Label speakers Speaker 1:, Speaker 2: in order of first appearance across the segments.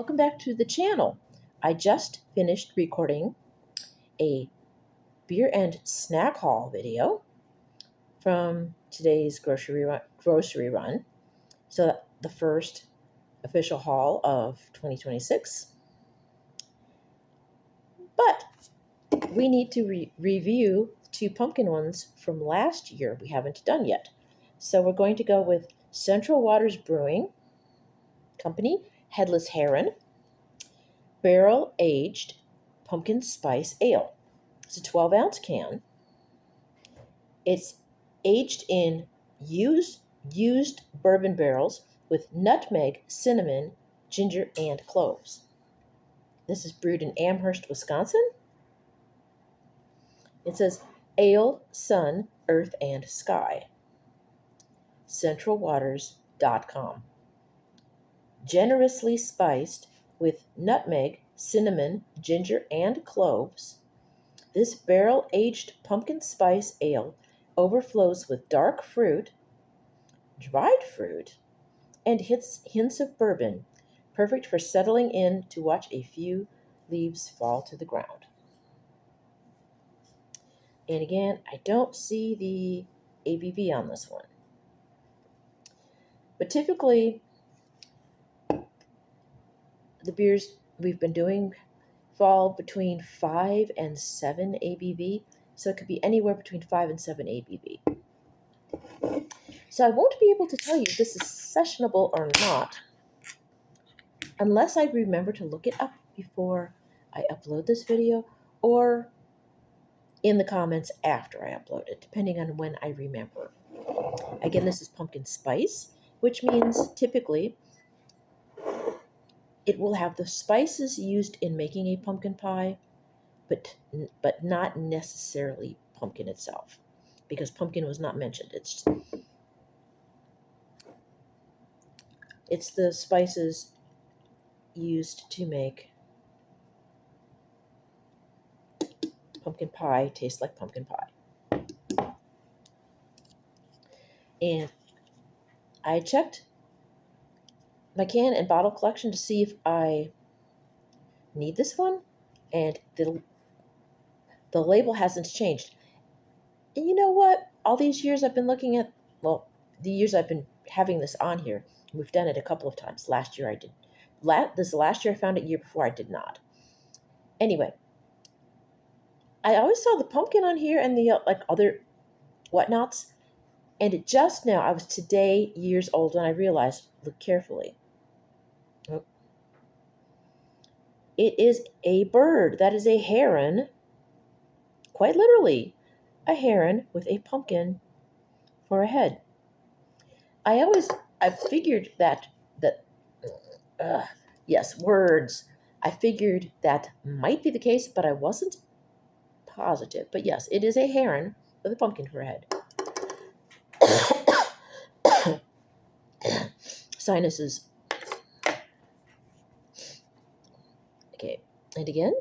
Speaker 1: Welcome back to the channel. I just finished recording a beer and snack haul video from today's grocery run. So the first official haul of 2026. But we need to review two pumpkin ones from last year we haven't done yet. So we're going to go with Central Waters Brewing Company, Headless Heron, Barrel Aged Pumpkin Spice Ale. It's a 12-ounce can. It's aged in used bourbon barrels with nutmeg, cinnamon, ginger, and cloves. This is brewed in Amherst, Wisconsin. It says Ale, Sun, Earth, and Sky. CentralWaters.com. Generously spiced with nutmeg, cinnamon, ginger, and cloves, this barrel-aged pumpkin spice ale overflows with dark fruit, dried fruit, and hints of bourbon, perfect for settling in to watch a few leaves fall to the ground. And again, I don't see the ABV on this one. But typically, the beers we've been doing fall between 5 and 7 ABV, so it could be anywhere between 5 and 7 ABV. So I won't be able to tell you if this is sessionable or not unless I remember to look it up before I upload this video or in the comments after I upload it, depending on when I remember. Again, this is pumpkin spice, which means typically it will have the spices used in making a pumpkin pie, but not necessarily pumpkin itself, because pumpkin was not mentioned. It's the spices used to make pumpkin pie taste like pumpkin pie. And I checked my can and bottle collection to see if I need this one, and the label hasn't changed. And you know what? All these years I've been looking at, well, the years I've been having this on here, we've done it a couple of times. Last year I did. This last year I found it. Year before I did not. Anyway, I always saw the pumpkin on here and the other whatnots, and just now, I was today years old when I realized, look carefully. Oh. It is a bird. That is a heron. Quite literally, a heron with a pumpkin for a head. I figured yes, words. I figured that might be the case, but I wasn't positive. But yes, it is a heron with a pumpkin for a head. Sinuses. Okay, and again,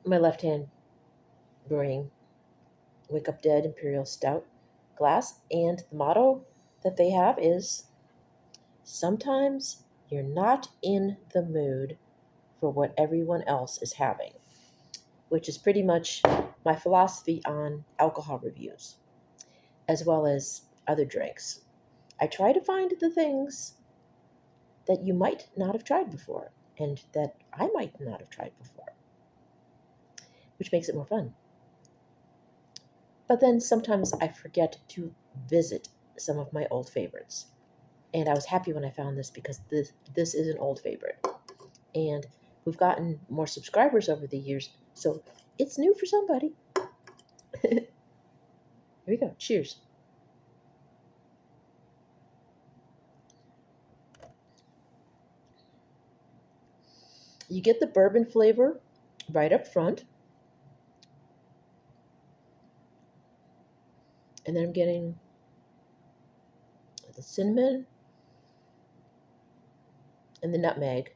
Speaker 1: my left hand brewing Wake Up Dead Imperial Stout glass, and the motto that they have is, sometimes you're not in the mood for what everyone else is having, which is pretty much my philosophy on alcohol reviews, as well as other drinks. I try to find the things that you might not have tried before, and that I might not have tried before, which makes it more fun. But then sometimes I forget to visit some of my old favorites. And I was happy when I found this, because this is an old favorite. And we've gotten more subscribers over the years, so it's new for somebody. Here we go. Cheers. You get the bourbon flavor right up front. And then I'm getting the cinnamon and the nutmeg.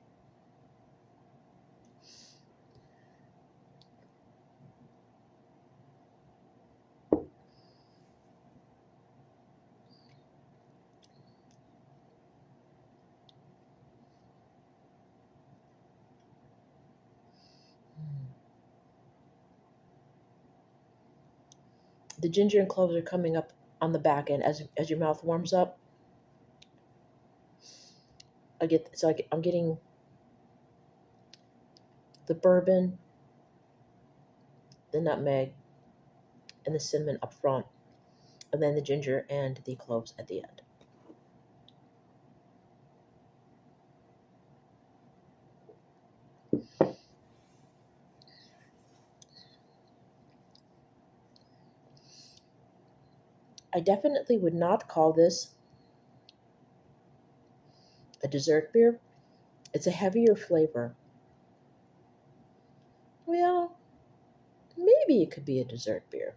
Speaker 1: the ginger and cloves are coming up on the back end as your mouth warms up. I'm getting the bourbon, the nutmeg, and the cinnamon up front, and then the ginger and the cloves at the end. I definitely would not call this a dessert beer. It's a heavier flavor. Well, maybe it could be a dessert beer.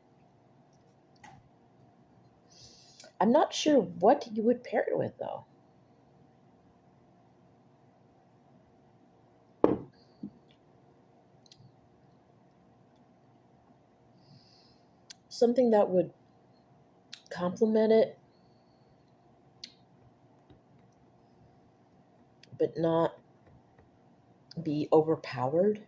Speaker 1: I'm not sure what you would pair it with, though. Something that would complement it, but not be overpowered.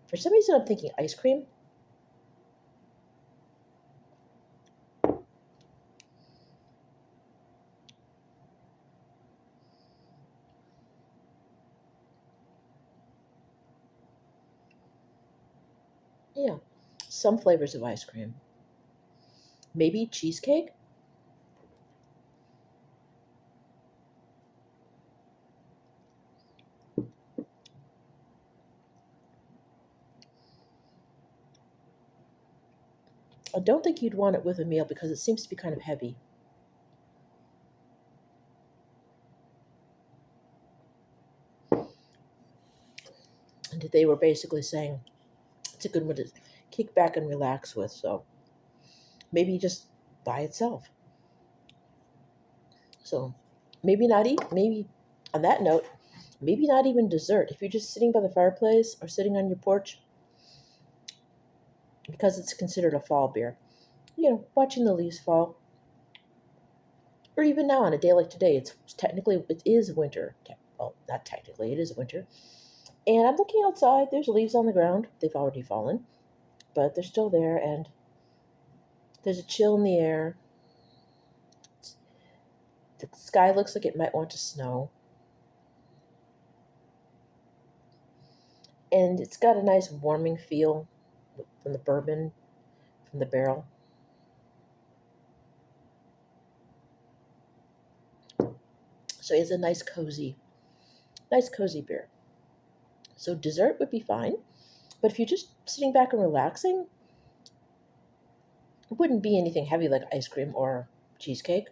Speaker 1: For some reason, I'm thinking ice cream. Yeah, some flavors of ice cream. Maybe cheesecake? I don't think you'd want it with a meal because it seems to be kind of heavy. And they were basically saying it's a good one to kick back and relax with. So maybe just by itself. So maybe not eat. Maybe on that note, maybe not even dessert. If you're just sitting by the fireplace or sitting on your porch, because it's considered a fall beer, watching the leaves fall, or even now on a day like today, it is winter. Well, not technically, it is winter. And I'm looking outside. There's leaves on the ground. They've already fallen, but they're still there, and there's a chill in the air. The sky looks like it might want to snow. And it's got a nice warming feel from the bourbon, from the barrel. So it's a nice cozy beer. So dessert would be fine. But if you're just sitting back and relaxing, it wouldn't be anything heavy like ice cream or cheesecake.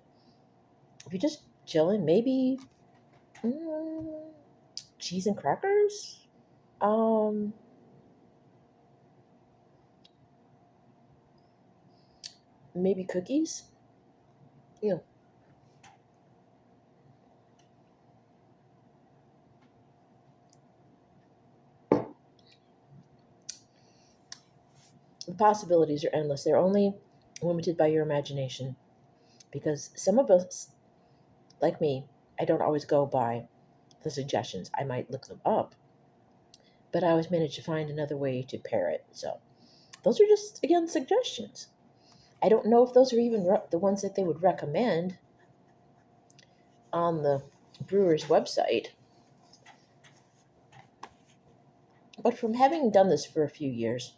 Speaker 1: If you're just chilling, maybe mm, cheese and crackers. Um, Maybe cookies. You know, the possibilities are endless. They're only limited by your imagination because some of us, like me, I don't always go by the suggestions. I might look them up, but I always manage to find another way to pair it. So those are just, again, suggestions. I don't know if those are even the ones that they would recommend on the brewer's website. But from having done this for a few years,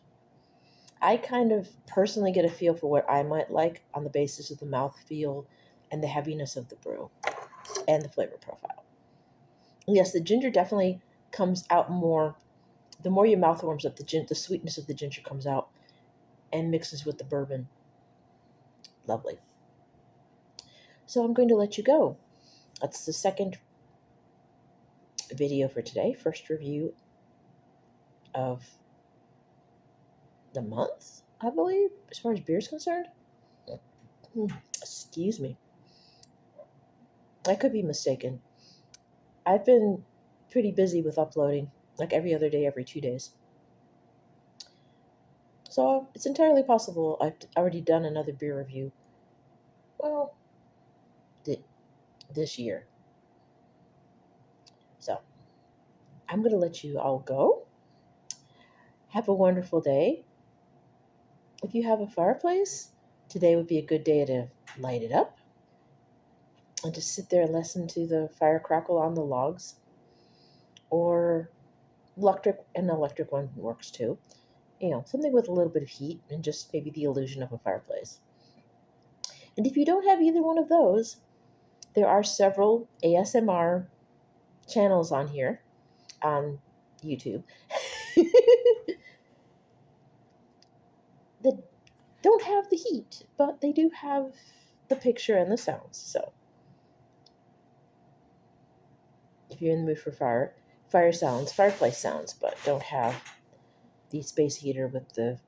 Speaker 1: I kind of personally get a feel for what I might like on the basis of the mouthfeel and the heaviness of the brew and the flavor profile. Yes, the ginger definitely comes out more. The more your mouth warms up, the sweetness of the ginger comes out and mixes with the bourbon. Lovely. So I'm going to let you go. That's the second video for today. First review of the month, I believe, as far as beer is concerned. Excuse me. I could be mistaken. I've been pretty busy with uploading, like every other day, every 2 days. So it's entirely possible I've already done another beer review. Well, this year. So I'm going to let you all go. Have a wonderful day. If you have a fireplace, today would be a good day to light it up and just sit there and listen to the fire crackle on the logs. Or an electric one works too. Something with a little bit of heat and just maybe the illusion of a fireplace. And if you don't have either one of those, there are several ASMR channels on here on YouTube that don't have the heat, but they do have the picture and the sounds. So if you're in the mood for fire sounds, fireplace sounds, but don't have the space heater with the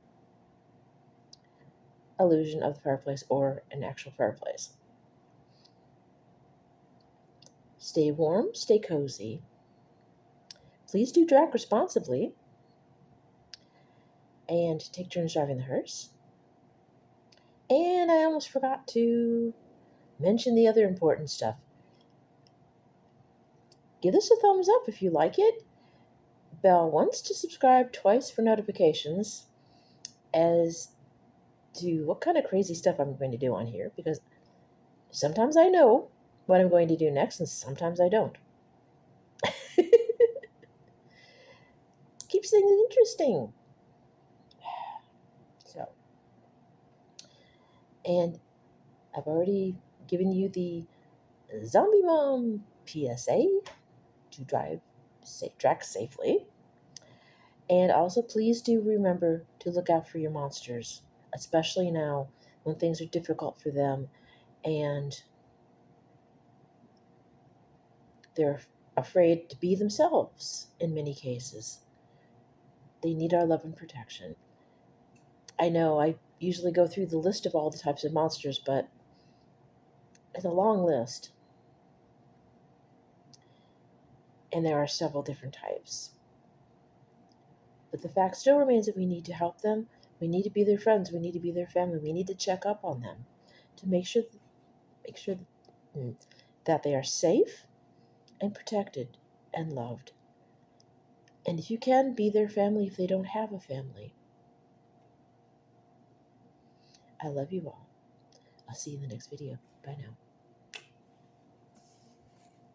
Speaker 1: illusion of the fireplace or an actual fireplace. Stay warm, stay cozy. Please do drive responsibly and take turns driving the hearse. And I almost forgot to mention the other important stuff. Give us a thumbs up if you like it. Bell once to subscribe, twice for notifications as to what kind of crazy stuff I'm going to do on here, because sometimes I know what I'm going to do next and sometimes I don't. Keeps things interesting. So, and I've already given you the Zombie Mom PSA to drive track safely. And also, please do remember to look out for your monsters, especially now when things are difficult for them and they're afraid to be themselves in many cases. They need our love and protection. I know I usually go through the list of all the types of monsters, but it's a long list. And there are several different types. But the fact still remains that we need to help them. We need to be their friends. We need to be their family. We need to check up on them to make sure that they are safe and protected and loved. And if you can, be their family if they don't have a family. I love you all. I'll see you in the next video. Bye now.